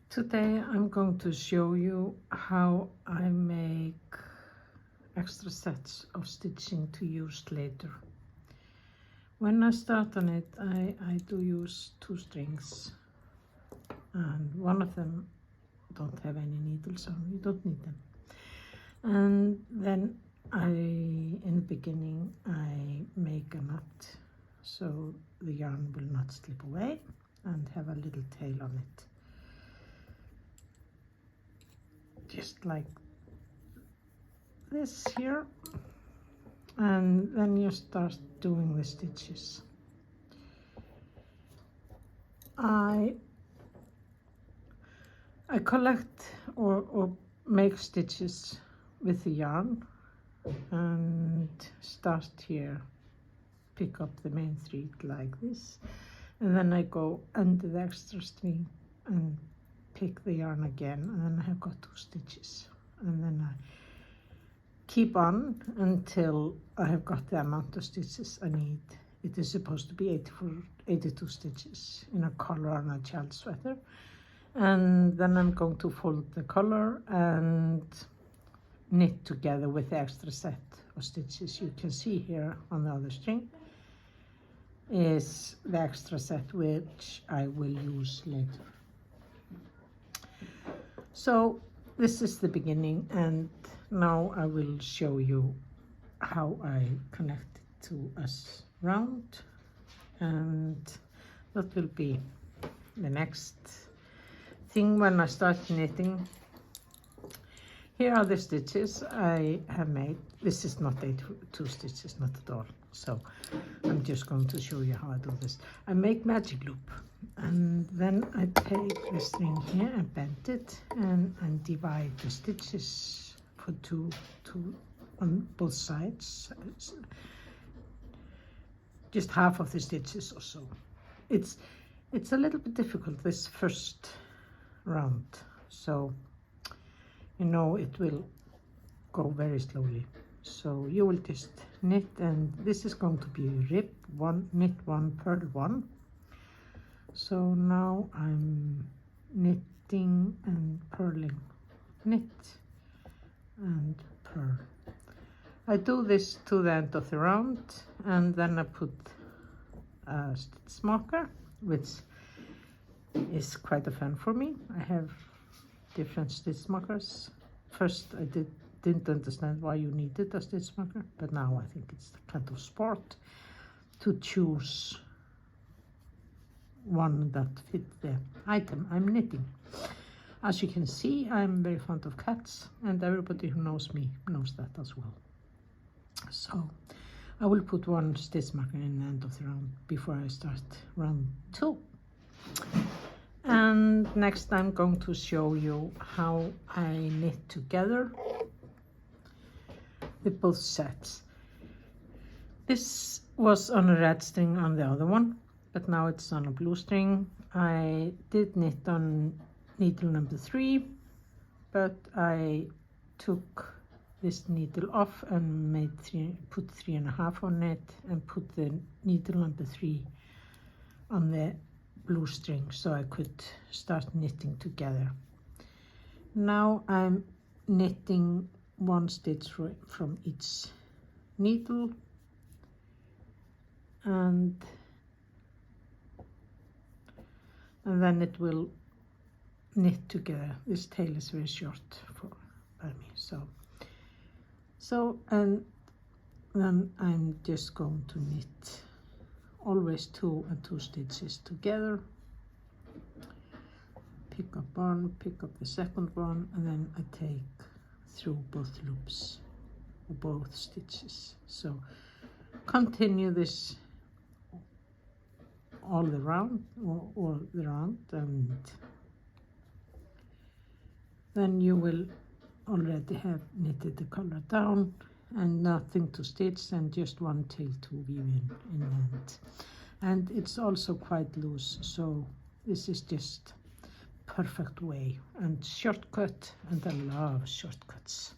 Today I'm going to show you how I make extra sets of stitching to use later. When I start on it, I do use 2 strings, and one of them don't have any needles on, you don't need them. And then in the beginning, I make a knot so the yarn will not slip away and have a little tail on it. Just like this here, and then you start doing the stitches. I collect or make stitches with the yarn and start here, pick up the main thread like this, and then I go under the extra string and pick the yarn again, and then I have got 2 stitches, and then I keep on until I have got the amount of stitches I need. It is supposed to be 82 stitches in a collar and a child sweater, and then I'm going to fold the collar and knit together with the extra set of stitches. You can see here on the other string is the extra set which I will use later. So this is the beginning, and now I will show you how I connect it to a round, and that will be the next thing when I start knitting. Here are the stitches I have made. This is not 82 stitches, not at all. So I'm just going to show you how I do this. I make magic loop, and then I take the string here and bend it and divide the stitches for two on both sides. Just half of the stitches or so. It's a little bit difficult, this first round, so you know it will go very slowly. So you will just knit, and this is going to be rib 1, knit 1, purl 1. So now I'm knitting and purling, knit and purl. I do this to the end of the round, and then I put a stitch marker, which is quite a fun for me. I have different stitch markers. First I didn't understand why you needed a stitch marker, but now I think it's the kind of sport to choose one that fit the item I'm knitting. As you can see, I'm very fond of cats, and everybody who knows me knows that as well. So I will put 1 stitch marker in the end of the round before I start round 2. And next I'm going to show you how I knit together the both sets. This was on a red string on the other one, but now it's on a blue string. I did knit on needle number 3, but I took this needle off and put 3.5 on it, and put the needle number 3 on the blue string so I could start knitting together. Now I'm knitting 1 stitch from each needle, and then it will knit together. This tail is very short by me, so and then I'm just going to knit always 2 and 2 stitches together, pick up one, pick up the second one, and then I take through both loops or both stitches. So continue this all the round, and then you will already have knitted the collar down and nothing to stitch, and just 1 tail to weave in the end. And it's also quite loose, so this is just perfect way and shortcut, and I love shortcuts.